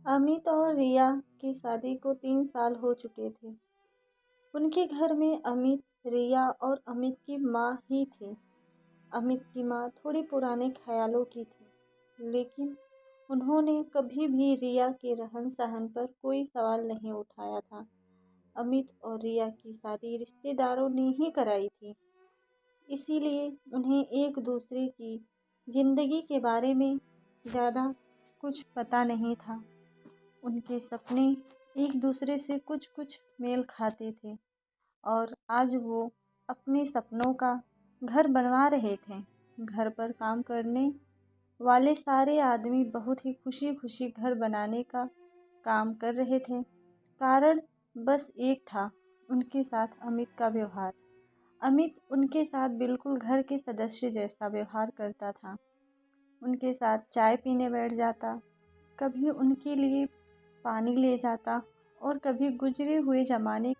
अमित और रिया की शादी को 3 साल हो चुके थे। उनके घर में अमित, रिया और अमित की माँ ही थी। अमित की माँ थोड़ी पुराने ख्यालों की थी, लेकिन उन्होंने कभी भी रिया के रहन-सहन पर कोई सवाल नहीं उठाया था। अमित और रिया की शादी रिश्तेदारों ने ही कराई थी, इसीलिए उन्हें एक दूसरे की जिंदगी के बारे में ज़्यादा कुछ पता नहीं था। उनके सपने एक दूसरे से कुछ कुछ मेल खाते थे और आज वो अपने सपनों का घर बनवा रहे थे। घर पर काम करने वाले सारे आदमी बहुत ही खुशी खुशी घर बनाने का काम कर रहे थे। कारण बस एक था, उनके साथ अमित का व्यवहार। अमित उनके साथ बिल्कुल घर के सदस्य जैसा व्यवहार करता था। उनके साथ चाय पीने बैठ जाता, कभी उनके लिए पानी ले जाता और कभी गुजरे हुए ज़माने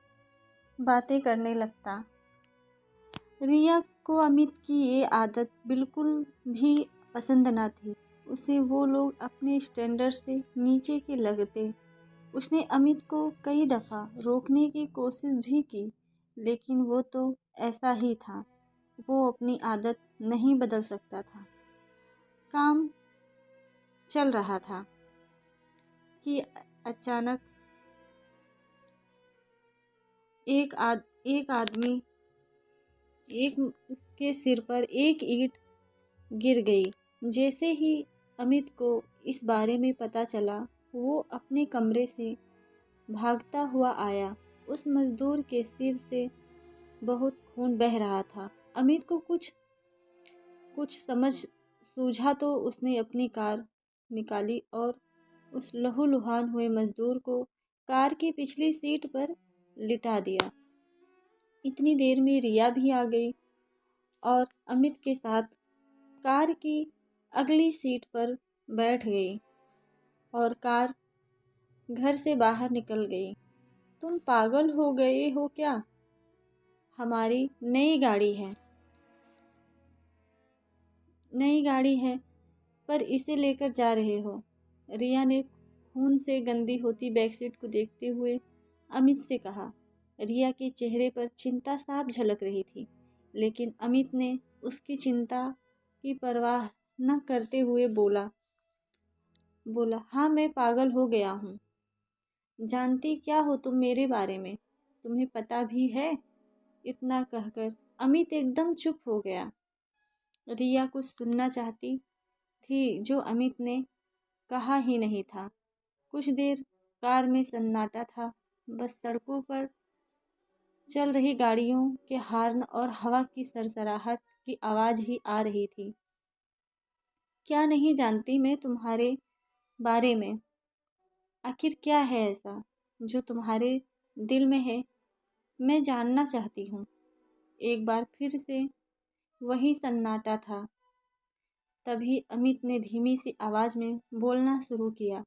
बातें करने लगता। रिया को अमित की ये आदत बिल्कुल भी पसंद न थी। उसे वो लोग अपने स्टैंडर्ड से नीचे के लगते। उसने अमित को कई दफ़ा रोकने की कोशिश भी की, लेकिन वो तो ऐसा ही था। वो अपनी आदत नहीं बदल सकता था। काम चल रहा था कि अचानक एक आदमी उसके सिर पर एक ईंट गिर गई। जैसे ही अमित को इस बारे में पता चला, वो अपने कमरे से भागता हुआ आया। उस मजदूर के सिर से बहुत खून बह रहा था। अमित को कुछ समझ सूझा तो उसने अपनी कार निकाली और उस लहूलुहान हुए मजदूर को कार की पिछली सीट पर लिटा दिया। इतनी देर में रिया भी आ गई और अमित के साथ कार की अगली सीट पर बैठ गई और कार घर से बाहर निकल गई। तुम पागल हो गए हो क्या? हमारी नई गाड़ी है पर इसे लेकर जा रहे हो। रिया ने खून से गंदी होती बैकसीट को देखते हुए अमित से कहा। रिया के चेहरे पर चिंता साफ झलक रही थी, लेकिन अमित ने उसकी चिंता की परवाह न करते हुए बोला, हाँ मैं पागल हो गया हूँ। जानती क्या हो तुम मेरे बारे में? तुम्हें पता भी है? इतना कहकर अमित एकदम चुप हो गया। रिया कुछ सुनना चाहती थी जो अमित ने कहा ही नहीं था। कुछ देर कार में सन्नाटा था। बस सड़कों पर चल रही गाड़ियों के हॉर्न और हवा की सरसराहट की आवाज़ ही आ रही थी। क्या नहीं जानती मैं तुम्हारे बारे में? आखिर क्या है ऐसा जो तुम्हारे दिल में है? मैं जानना चाहती हूँ। एक बार फिर से वही सन्नाटा था। तभी अमित ने धीमी सी आवाज़ में बोलना शुरू किया।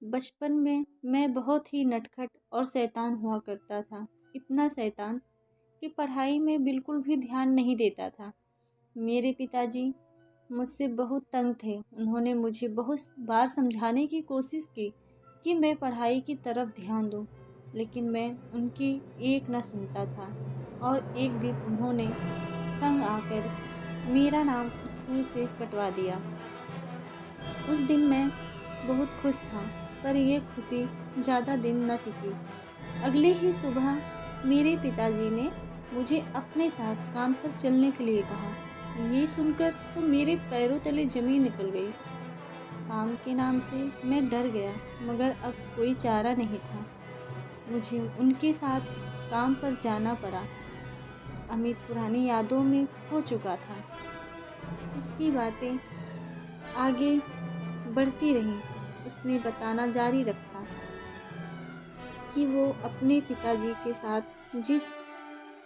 बचपन में मैं बहुत ही नटखट और शैतान हुआ करता था। इतना शैतान कि पढ़ाई में बिल्कुल भी ध्यान नहीं देता था। मेरे पिताजी मुझसे बहुत तंग थे। उन्होंने मुझे बहुत बार समझाने की कोशिश की कि मैं पढ़ाई की तरफ ध्यान दूं, लेकिन मैं उनकी एक न सुनता था। और एक दिन उन्होंने तंग आकर मेरा नाम स्कूल से कटवा दिया। उस दिन मैं बहुत खुश था, पर यह खुशी ज़्यादा दिन न टिकी। अगले ही सुबह मेरे पिताजी ने मुझे अपने साथ काम पर चलने के लिए कहा। ये सुनकर तो मेरे पैरों तले ज़मीन निकल गई। काम के नाम से मैं डर गया, मगर अब कोई चारा नहीं था। मुझे उनके साथ काम पर जाना पड़ा। अमित पुरानी यादों में खो चुका था। उसकी बातें आगे बढ़ती रहीं। उसने बताना जारी रखा कि वो अपने पिताजी के साथ जिस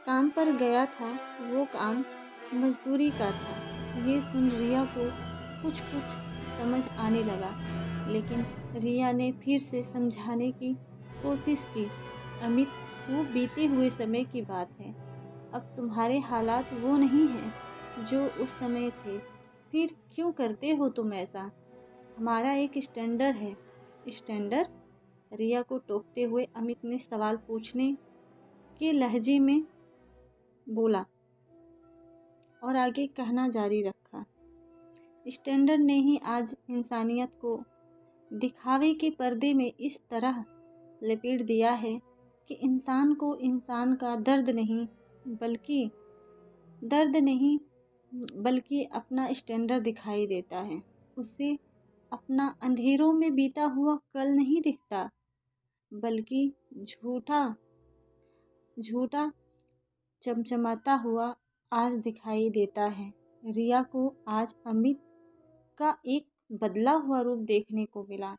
काम पर गया था, वो काम मजदूरी का था। ये सुन रिया को कुछ समझ आने लगा, लेकिन रिया ने फिर से समझाने की कोशिश की। अमित, वो बीते हुए समय की बात है। अब तुम्हारे हालात वो नहीं हैं जो उस समय थे। फिर क्यों करते हो तुम ऐसा? हमारा एक स्टैंडर्ड है स्टैंडर्ड? रिया को टोकते हुए अमित ने सवाल पूछने के लहजे में बोला और आगे कहना जारी रखा। स्टैंडर्ड ने ही आज इंसानियत को दिखावे के पर्दे में इस तरह लपेट दिया है कि इंसान को इंसान का दर्द नहीं बल्कि अपना स्टैंडर्ड दिखाई देता है। उसे अपना अंधेरों में बीता हुआ कल नहीं दिखता, बल्कि झूठा चमचमाता हुआ आज दिखाई देता है। रिया को आज अमित का एक बदला हुआ रूप देखने को मिला।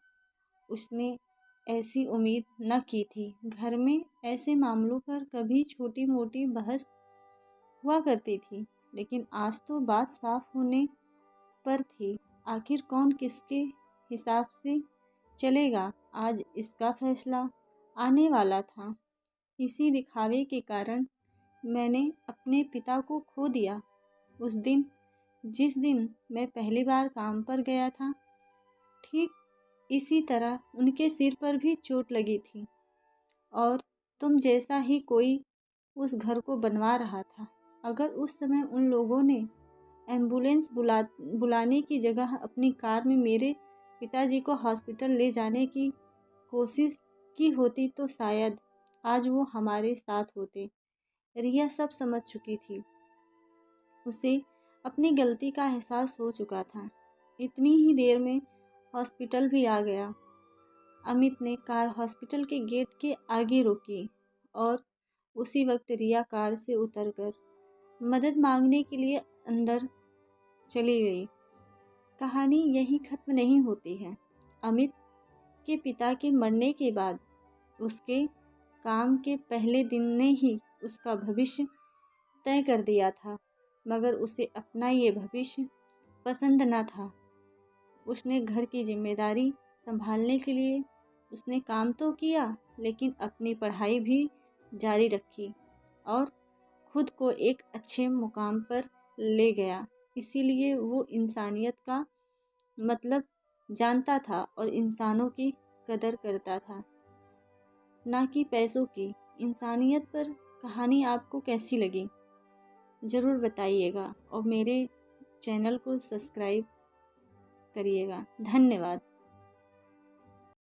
उसने ऐसी उम्मीद न की थी। घर में ऐसे मामलों पर कभी छोटी मोटी बहस हुआ करती थी, लेकिन आज तो बात साफ होने पर थी। आखिर कौन किसके हिसाब से चलेगा, आज इसका फैसला आने वाला था। इसी दिखावे के कारण मैंने अपने पिता को खो दिया। उस दिन, जिस दिन मैं पहली बार काम पर गया था, ठीक इसी तरह उनके सिर पर भी चोट लगी थी और तुम जैसा ही कोई उस घर को बनवा रहा था। अगर उस समय उन लोगों ने एम्बुलेंस बुलाने की जगह अपनी कार में मेरे पिताजी को हॉस्पिटल ले जाने की कोशिश की होती तो शायद आज वो हमारे साथ होते। रिया सब समझ चुकी थी। उसे अपनी गलती का एहसास हो चुका था। इतनी ही देर में हॉस्पिटल भी आ गया। अमित ने कार हॉस्पिटल के गेट के आगे रोकी और उसी वक्त रिया कार से उतरकर मदद मांगने के लिए अंदर चली गई। कहानी यहीं खत्म नहीं होती है। अमित के पिता के मरने के बाद उसके काम के पहले दिन ने ही उसका भविष्य तय कर दिया था, मगर उसे अपना ये भविष्य पसंद न था। उसने घर की जिम्मेदारी संभालने के लिए उसने काम तो किया, लेकिन अपनी पढ़ाई भी जारी रखी और खुद को एक अच्छे मुकाम पर ले गया। इसीलिए वो इंसानियत का मतलब जानता था और इंसानों की कदर करता था, ना कि पैसों की। इंसानियत पर कहानी आपको कैसी लगी ज़रूर बताइएगा और मेरे चैनल को सब्सक्राइब करिएगा। धन्यवाद।